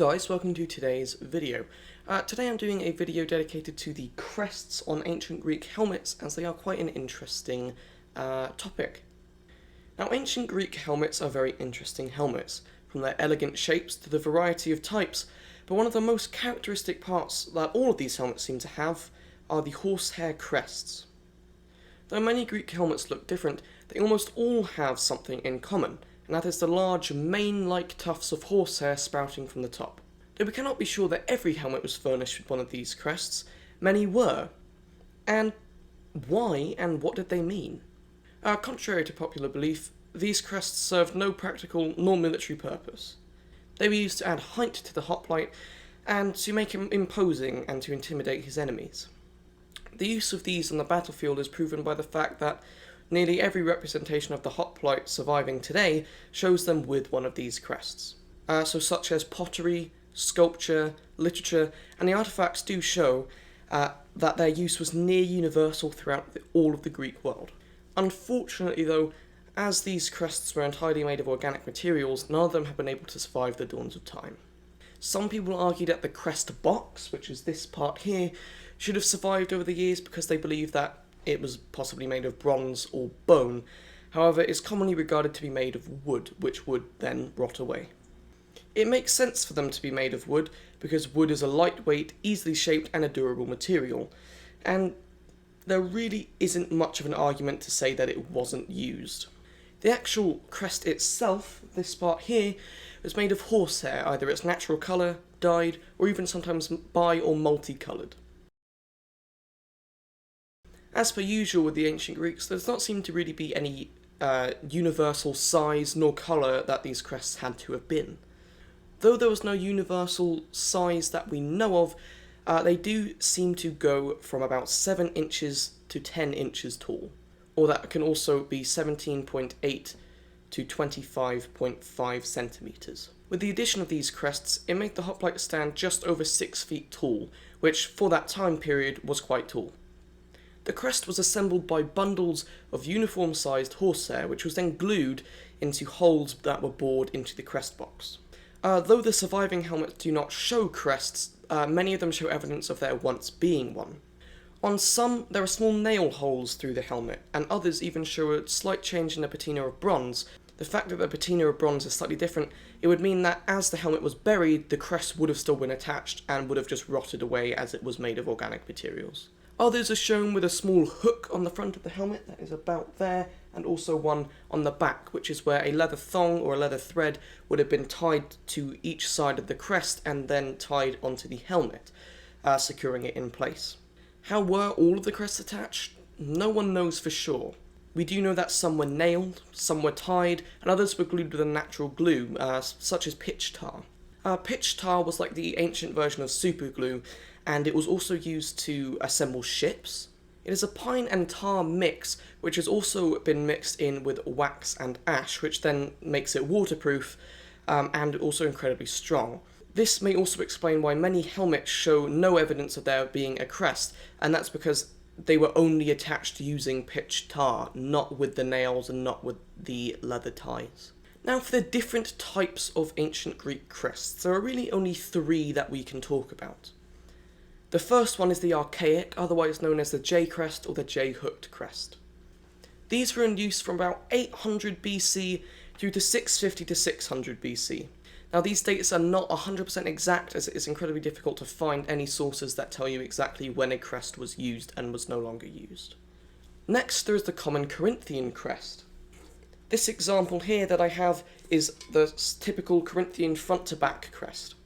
guys, welcome to today's video. Today I'm doing a video dedicated to the crests on ancient Greek helmets, as they are quite an interesting topic. Now, ancient Greek helmets are very interesting helmets, from their elegant shapes to the variety of types, but one of the most characteristic parts that all of these helmets seem to have are the horsehair crests. Though many Greek helmets look different, they almost all have something in common, and that is the large mane-like tufts of horsehair sprouting from the top. Though we cannot be sure that every helmet was furnished with one of these crests, many were. And why and what did they mean? Contrary to popular belief, these crests served no practical nor military purpose. They were used to add height to the hoplite and to make him imposing and to intimidate his enemies. The use of these on the battlefield is proven by the fact that nearly every representation of the hoplite surviving today shows them with one of these crests. Such as pottery, sculpture, literature, and the artifacts do show that their use was near universal throughout all of the Greek world. Unfortunately though, as these crests were entirely made of organic materials, none of them have been able to survive the dawns of time. Some people argue that the crest box, which is this part here, should have survived over the years because they believe that it was possibly made of bronze or bone. However, it is commonly regarded to be made of wood, which would then rot away. It makes sense for them to be made of wood, because wood is a lightweight, easily shaped and a durable material, and there really isn't much of an argument to say that it wasn't used. The actual crest itself, this part here, was made of horsehair, either its natural colour, dyed, or even sometimes bi- or multicoloured. As per usual with the ancient Greeks, there does not seem to really be any universal size nor colour that these crests had to have been. Though there was no universal size that we know of, they do seem to go from about 7 inches to 10 inches tall, or that can also be 17.8 to 25.5 centimetres. With the addition of these crests, it made the hoplite stand just over 6 feet tall, which for that time period was quite tall. The crest was assembled by bundles of uniform-sized horsehair, which was then glued into holes that were bored into the crest box. Though the surviving helmets do not show crests, many of them show evidence of there once being one. On some, there are small nail holes through the helmet, and others even show a slight change in the patina of bronze. The fact that the patina of bronze is slightly different, it would mean that as the helmet was buried, the crest would have still been attached and would have just rotted away as it was made of organic materials. Others are shown with a small hook on the front of the helmet that is about there, and also one on the back, which is where a leather thong or a leather thread would have been tied to each side of the crest and then tied onto the helmet, securing it in place. How were all of the crests attached? No one knows for sure. We do know that some were nailed, some were tied, and others were glued with a natural glue, such as pitch tar. Pitch tar was like the ancient version of super glue, and it was also used to assemble ships. It is a pine and tar mix, which has also been mixed in with wax and ash, which then makes it waterproof, and also incredibly strong. This may also explain why many helmets show no evidence of there being a crest, and that's because they were only attached using pitch tar, not with the nails and not with the leather ties. Now for the different types of ancient Greek crests, there are really only 3 that we can talk about. The first one is the archaic, otherwise known as the J-crest or the J-hooked crest. These were in use from about 800 BC through to 650 to 600 BC. Now these dates are not 100% exact, as it is incredibly difficult to find any sources that tell you exactly when a crest was used and was no longer used. Next there is the common Corinthian crest. This example here that I have is the typical Corinthian front-to-back crest.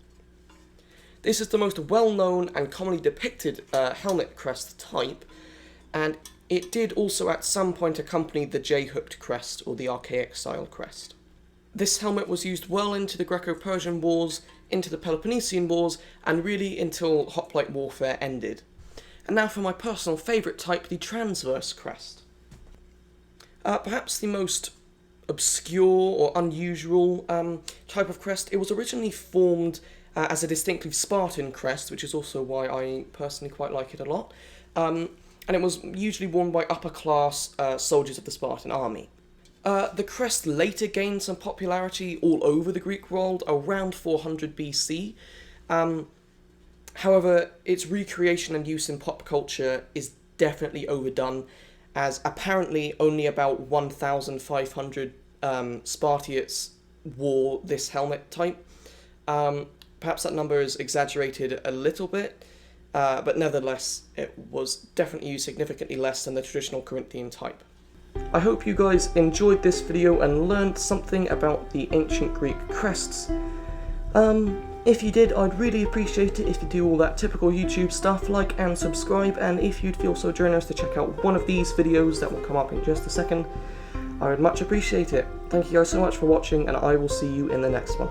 This is the most well-known and commonly depicted helmet crest type, and it did also at some point accompany the J-hooked crest or the archaic style crest. This helmet was used well into the Greco-Persian Wars, into the Peloponnesian Wars, and really until hoplite warfare ended. And now for my personal favourite type, the transverse crest. Perhaps the most obscure or unusual type of crest. It was originally formed as a distinctly Spartan crest, which is also why I personally quite like it a lot, and it was usually worn by upper-class soldiers of the Spartan army. The crest later gained some popularity all over the Greek world around 400 BC. However, its recreation and use in pop culture is definitely overdone, as apparently only about 1,500 Spartiates wore this helmet type. Perhaps that number is exaggerated a little bit, but nevertheless, it was definitely used significantly less than the traditional Corinthian type. I hope you guys enjoyed this video and learned something about the ancient Greek crests. If you did, I'd really appreciate it if you do all that typical YouTube stuff, like and subscribe, and if you'd feel so generous to check out one of these videos that will come up in just a second, I would much appreciate it. Thank you guys so much for watching, and I will see you in the next one.